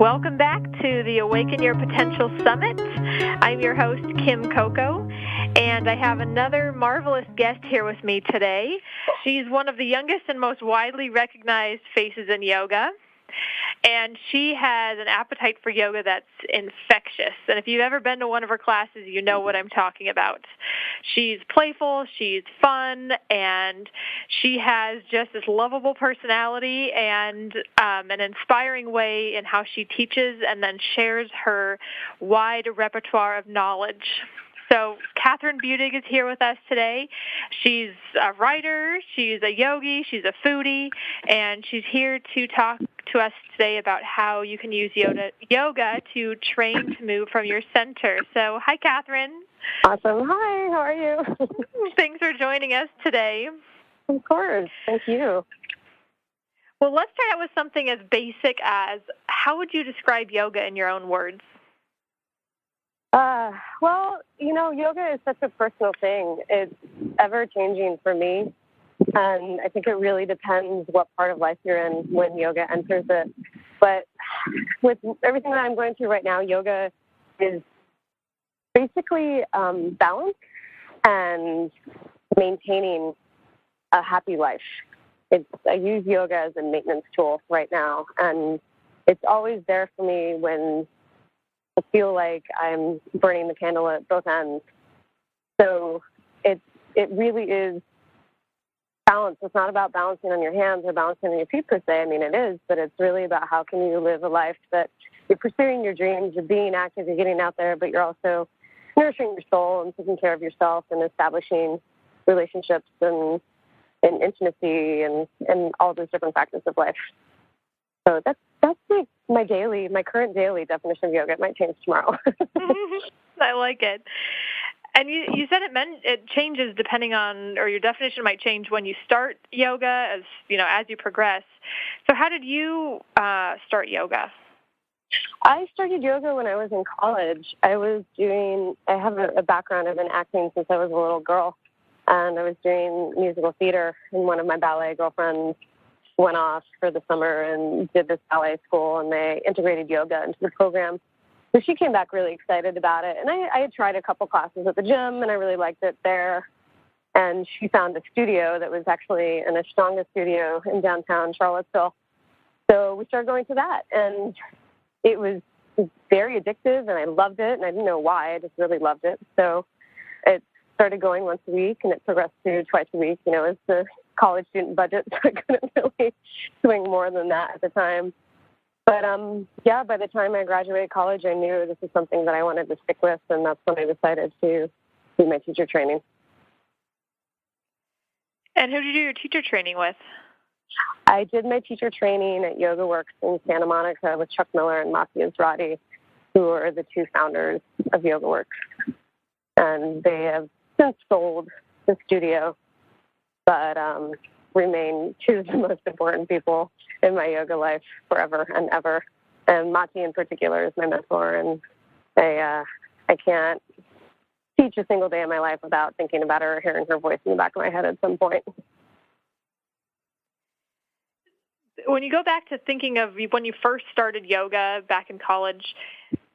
Welcome back to the Awaken Your Potential Summit. I'm your host, Kym Coco, and I have another marvelous guest here with me today. She's one of the youngest and most widely recognized faces in yoga, and she has an appetite for yoga that's infectious. And if you've ever been to one of her classes, you know what I'm talking about. She's playful, she's fun, and she has just this lovable personality and an inspiring way in how she teaches and then shares her wide repertoire of knowledge. So Kathryn Budig is here with us today. She's a writer, she's a yogi, she's a foodie, and she's here to talk to us today about how you can use yoga to train to move from your center. So hi, Kathryn. Awesome. Hi, how are you? Thanks for joining us today. Of course. Thank you. Well, let's start out with something as basic as, how would you describe yoga in your own words? Well, yoga is such a personal thing. It's ever-changing for me, and I think it really depends what part of life you're in when yoga enters it. But with everything that I'm going through right now, yoga is basically balance and maintaining a happy life. I use yoga as a maintenance tool right now, and it's always there for me when I feel like I'm burning the candle at both ends. So it really is balance. It's not about balancing on your hands or balancing on your feet per se. I mean, it is, but it's really about how can you live a life that you're pursuing your dreams, you're being active, you're getting out there, but you're also nourishing your soul and taking care of yourself and establishing relationships and intimacy and all those different factors of life. So that's my current daily definition of yoga. It might change tomorrow. I like it. And you said it changes depending on, or your definition might change when you start yoga as you progress. So how did you start yoga? I started yoga when I was in college. I have a background. I've been acting since I was a little girl, and I was doing musical theater, and one of my ballet girlfriends went off for the summer and did this ballet school, and they integrated yoga into the program. So she came back really excited about it. And I had tried a couple classes at the gym, and I really liked it there. And she found a studio that was actually an Ashtanga studio in downtown Charlottesville. So we started going to that, and it was very addictive, and I loved it, and I didn't know why. I just really loved it. So it started going once a week, and it progressed to twice a week, as the college student budget, so I couldn't really swing more than that at the time. But, by the time I graduated college, I knew this was something that I wanted to stick with, and that's when I decided to do my teacher training. And who did you do your teacher training with? I did my teacher training at Yoga Works in Santa Monica with Chuck Miller and Mati Ezrati, who are the two founders of Yoga Works. And they have since sold the studio, but remain two of the most important people in my yoga life forever and ever. And Mati in particular is my mentor, and I can't teach a single day of my life without thinking about her or hearing her voice in the back of my head at some point. When you go back to thinking of when you first started yoga back in college,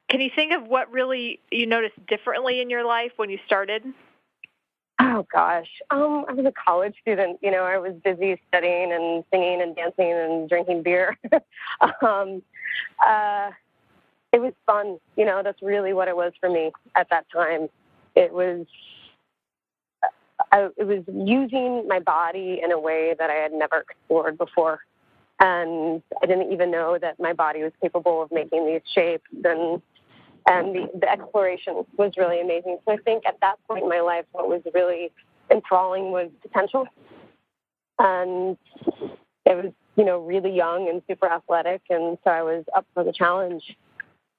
can you think of what really you noticed differently in your life when you started? Oh, gosh. I was a college student. I was busy studying and singing and dancing and drinking beer. It was fun. That's really what it was for me at that time. It was using my body in a way that I had never explored before. And I didn't even know that my body was capable of making these shapes, and the exploration was really amazing. So I think at that point in my life, what was really enthralling was potential. And it was, really young and super athletic, and so I was up for the challenge.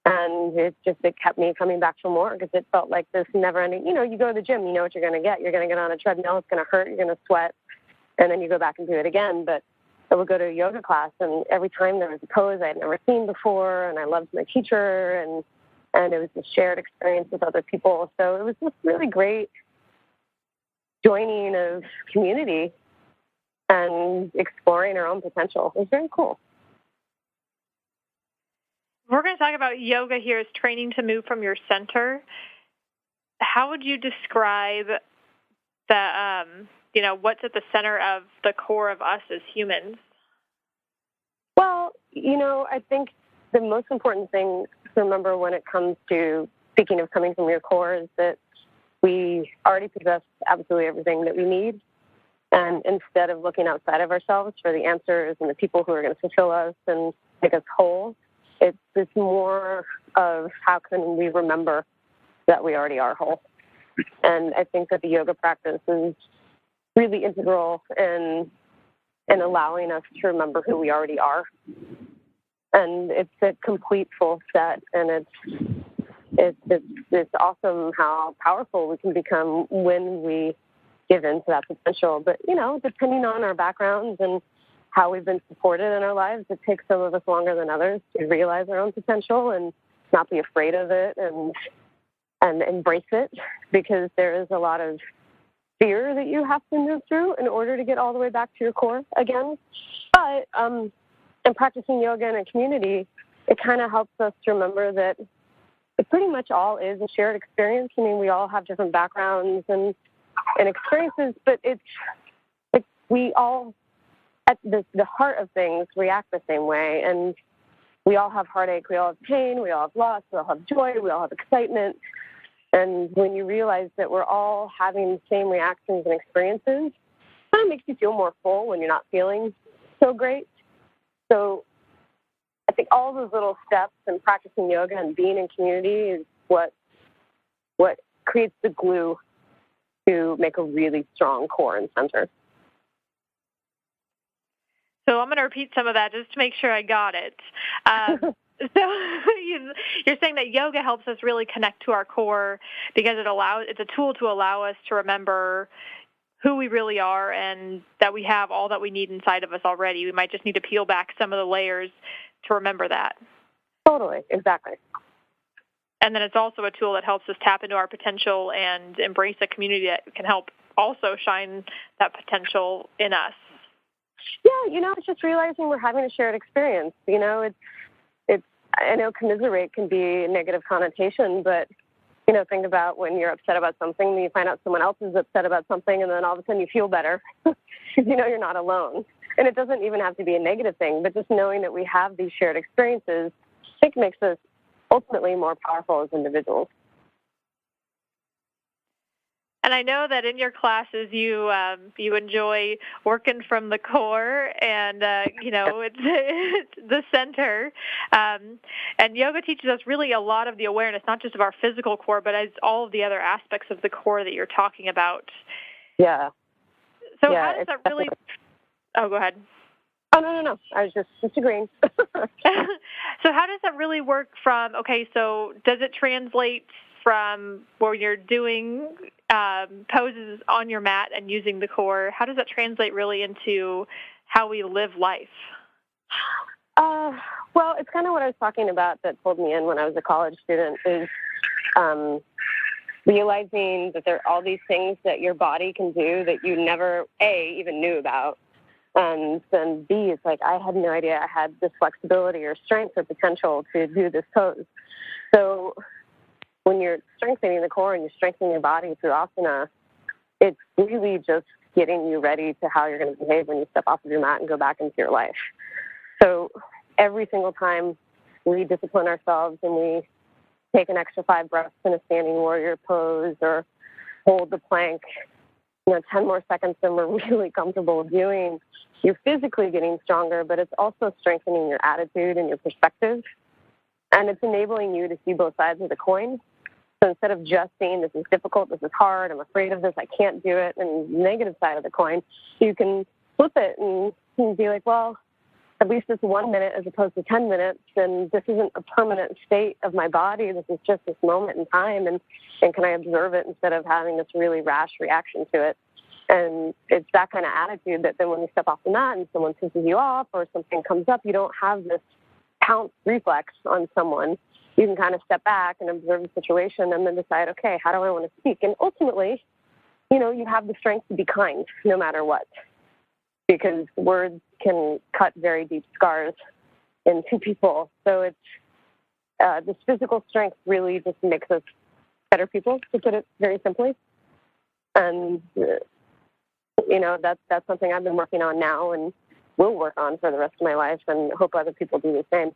And it kept me coming back for more, because it felt like this never-ending, you go to the gym, you know what you're going to get. You're going to get on a treadmill, it's going to hurt, you're going to sweat, and then you go back and do it again. But I would go to a yoga class, and every time there was a pose I had never seen before, and I loved my teacher, and it was a shared experience with other people. So it was just really great joining of community and exploring our own potential. It was very cool. We're going to talk about yoga here as training to move from your center. How would you describe the, what's at the center of the core of us as humans? Well, I think the most important thing to remember when it comes to speaking of coming from your core is that we already possess absolutely everything that we need. And instead of looking outside of ourselves for the answers and the people who are going to fulfill us and make us whole, it's more of how can we remember that we already are whole. And I think that the yoga practice is really integral in allowing us to remember who we already are. And it's a complete full set, and it's awesome how powerful we can become when we give in to that potential. But, depending on our backgrounds and how we've been supported in our lives, it takes some of us longer than others to realize our own potential and not be afraid of it and embrace it, because there is a lot of fear that you have to move through in order to get all the way back to your core again. But in practicing yoga in a community, it kind of helps us to remember that it pretty much all is a shared experience. I mean, we all have different backgrounds and experiences, but it's like we all, at the heart of things, react the same way. And we all have heartache, we all have pain, we all have loss, we all have joy, we all have excitement. And when you realize that we're all having the same reactions and experiences, it kind of makes you feel more full when you're not feeling so great. So I think all those little steps in practicing yoga and being in community is what creates the glue to make a really strong core and center. So I'm going to repeat some of that just to make sure I got it. So you're saying that yoga helps us really connect to our core because it's a tool to allow us to remember who we really are and that we have all that we need inside of us already. We might just need to peel back some of the layers to remember that. Totally, exactly. And then it's also a tool that helps us tap into our potential and embrace a community that can help also shine that potential in us. Yeah, it's just realizing we're having a shared experience. I know commiserate can be a negative connotation, but, think about when you're upset about something, and you find out someone else is upset about something, and then all of a sudden you feel better because you're not alone. And it doesn't even have to be a negative thing, but just knowing that we have these shared experiences, I think makes us ultimately more powerful as individuals. And I know that in your classes you enjoy working from the core, and it's the center. And yoga teaches us really a lot of the awareness, not just of our physical core, but as all of the other aspects of the core that you're talking about. Yeah. So how does that really? Oh, go ahead. Oh, no. I was just disagreeing. So how does that really work so does it translate from where you're doing poses on your mat and using the core? How does that translate really into how we live life? Well, it's kind of what I was talking about that pulled me in when I was a college student is realizing that there are all these things that your body can do that you never, A, even knew about. And then B, it's like I had no idea I had this flexibility or strength or potential to do this pose. So when you're strengthening the core and you're strengthening your body through asana, it's really just getting you ready to how you're going to behave when you step off of your mat and go back into your life. So every single time we discipline ourselves and we take an extra 5 breaths in a standing warrior pose or hold the plank, 10 more seconds than we're really comfortable doing, you're physically getting stronger, but it's also strengthening your attitude and your perspective. And it's enabling you to see both sides of the coin. So instead of just saying this is difficult, this is hard, I'm afraid of this, I can't do it, and the negative side of the coin, you can flip it and be like, well, at least it's 1 minute as opposed to 10 minutes, and this isn't a permanent state of my body. This is just this moment in time, and can I observe it instead of having this really rash reaction to it? And it's that kind of attitude that then when you step off the mat and someone pisses you off or something comes up, you don't have this pounce reflex on someone. You can kind of step back and observe the situation and then decide, okay, how do I want to speak? And ultimately, you have the strength to be kind no matter what, because words can cut very deep scars into people. So this physical strength really just makes us better people, to put it very simply. And, that's something I've been working on now and will work on for the rest of my life, and hope other people do the same.